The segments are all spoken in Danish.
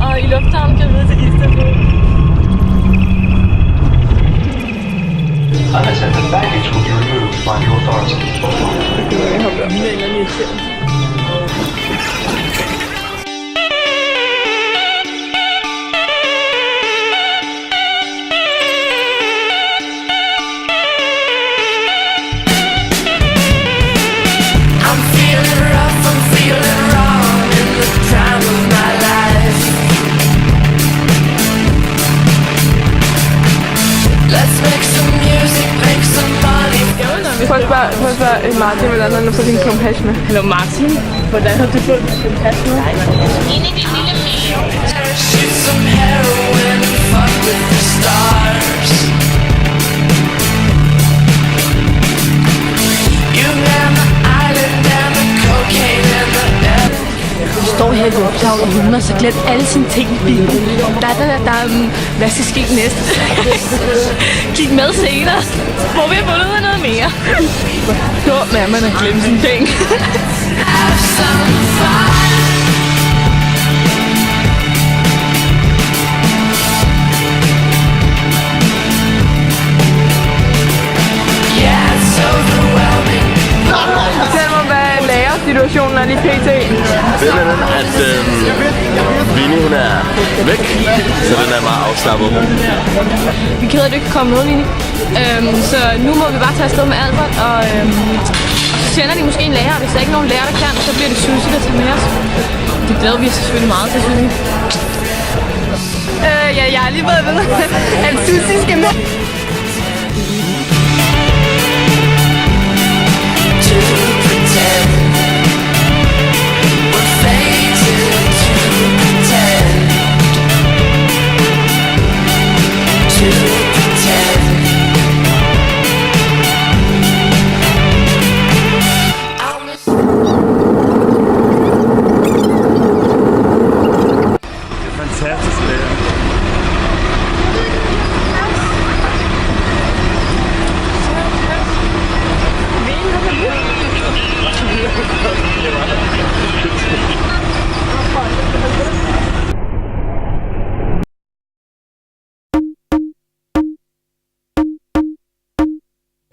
Og i lufthavnen kan vi videre til Istanbul. Unattended baggage will be removed by the authorities. Jeg har været med en irriterende. Prøv at spørge Martin, hvordan han har fået sin kompas med. Hallo Martin, hvordan har du fået din kompas med? Inde i din lille Du står her i lufthavnen, og hun har så glemt alle sine ting i bilen. Hvad skal ske næste? Kig med senere, hvor vi har fundet ud af noget mere. Dum er man har glemt sine ting. Fortæl mig, hvad lærersituationen er lige pt. Det er den, at Vinnie hun er væk, så den er meget afslappet. Vi er ked af, at du ikke kan komme med, Vinnie. Så nu må vi bare tage afsted med Albert, og så sender de måske en lærer. Hvis der ikke er nogen lærer, der kan, så bliver det Susie, der tager med os. Det glæder vi os selvfølgelig meget til, Susie. Ja, jeg har lige været ved, at Susie skal med. Fantastisk lærer.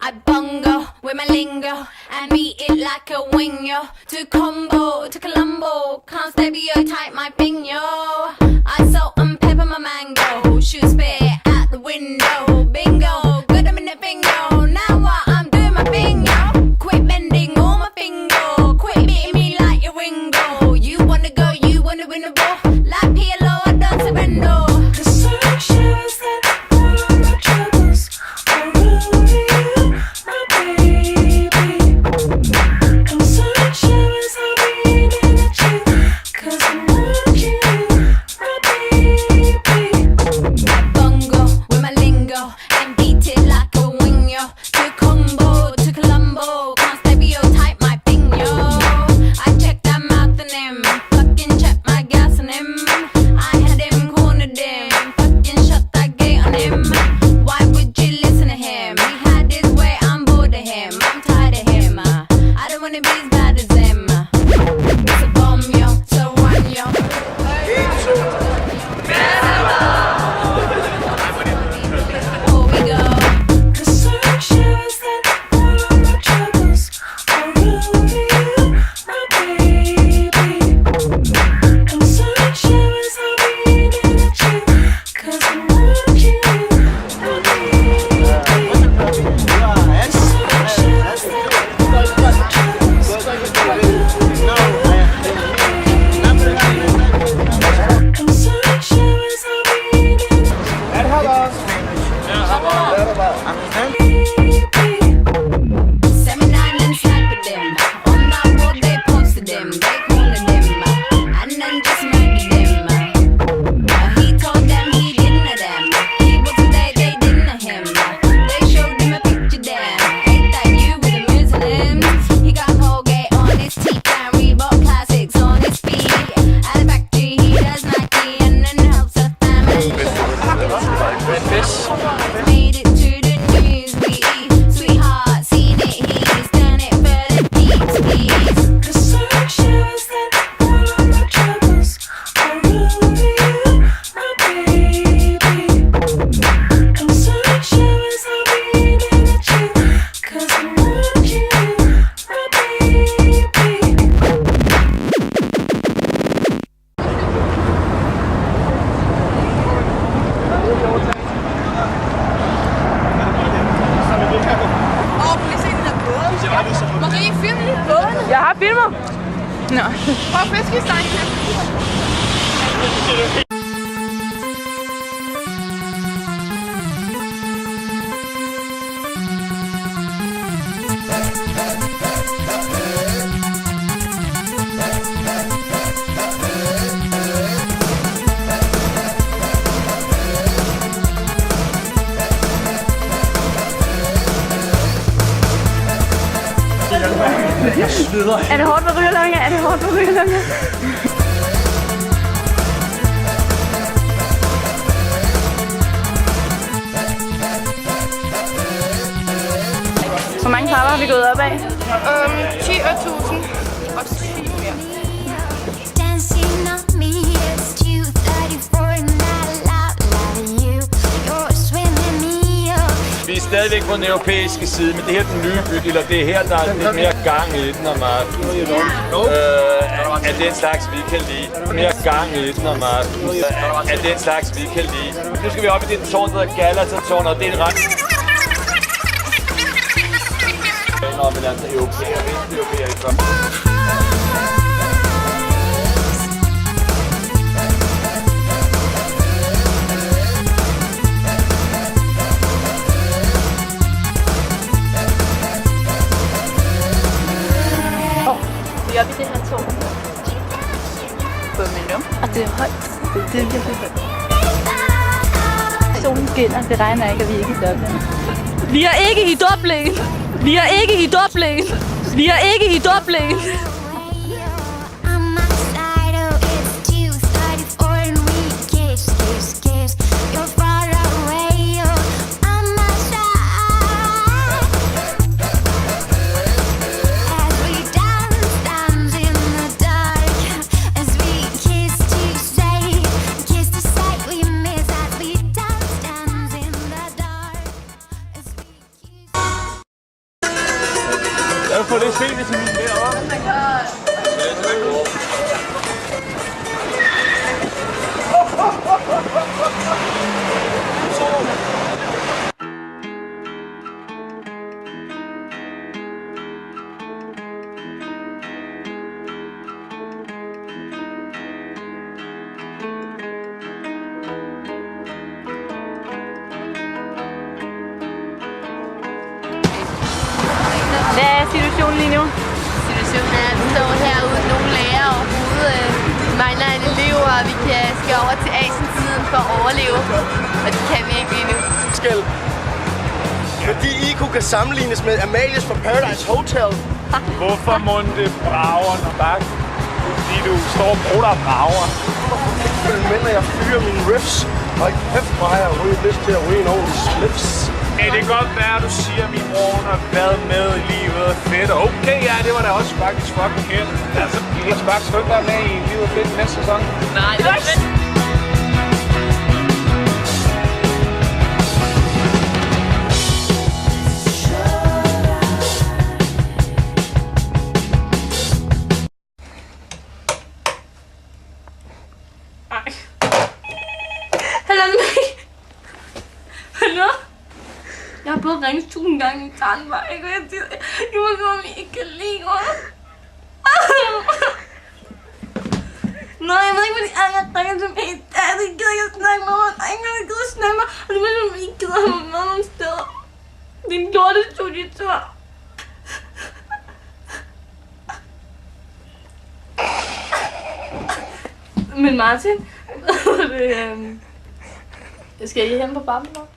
I bungo with my lingo and beat it like a wing, yo. To combo, to Colombo, can't stereotype my thing, yo. I salt and pepper my mango, shoot spit at the window, bingo, good I'm in the bingo. Now what I'm doing my thing, yo. Quit bending all my finger, quit beating me like your Ringo. You wanna go, you wanna win a war, like PLO, I don't surrender. The sun shows that all my troubles are over you, my baby. The sun shows I'm reading at you, 'cause I want you. Nå. Prøv flæskesteg. Er det hårdt med rygerlunger? Er det hårdt med rygerlunger? Hvor mange trapper har vi gået op af? 10.000 og 10 mere. Dancing on me, it's 2:34 and I love you. You're swimming me up. Vi er stadigvæk på den europæiske side, men det her er den nye by, eller det er her, der er lidt mere gang i den om aftenen. Af den slags, vi kan lide. Mere gang i den om aftenen. Af den slags, vi kan lide. Nu skal vi op i det tårn, der hedder Galata-tårn, og det er en ret... Når vi lader europæer, vesteuropæer i frem. Vi er oppe i det her tårn. På minum. Og det er højt. Det er virkelig højt. Solen skinner. Det regner ikke, at vi er ikke i Dublin. Vi er ikke i Dublin! Vi er ikke i Dublin! Vi er ikke i Dublin! On my side, oh, it's 2:34 and we kiss. You're far away, oh, on my side. As we dance in the dark, as we kiss to say we miss. As we dance in the dark, as we kiss. Jeg vil få lidt sent til min derovre. Oh my god. Hvad er situationen lige nu? Situationen er, at vi står herude, nogle lærer overhovedet mangler en elev, og vi skal over til Asien-tiden for at overleve, og det kan vi ikke lige nu. Fordi IQ kan sammenlignes med Amalias fra Paradise Hotel. Hvorfor må det brager når bakke? Fordi du står og bruger og brager. Men når jeg fyrer mine riffs, og ikke kæft, hvor har jeg lyst til at ryge en ordentlig slips. Det kan godt være, at du siger, at min bror har været med i livet og fedt. Okay, ja, det var da også faktisk fucking fedt. Altså, Elias Bak, skal du ikke være med i livet og fedt næste sæson? Nej, det er ikke. Hallo? Jeg har både ringet 1000 gange i Tarnvej, og jeg siger, jeg må komme, I ikke kan lide mig. Nej, jeg ved ikke, hvad de andre ringer til mig. Det gider ikke at snakke med mig. Der er ikke noget, der gider at snakke med mig. Og det ved jeg, I ikke gider at have mig med nogle steder. Det er en lortestudietur. Men Martin, skal I hjem på Babylon?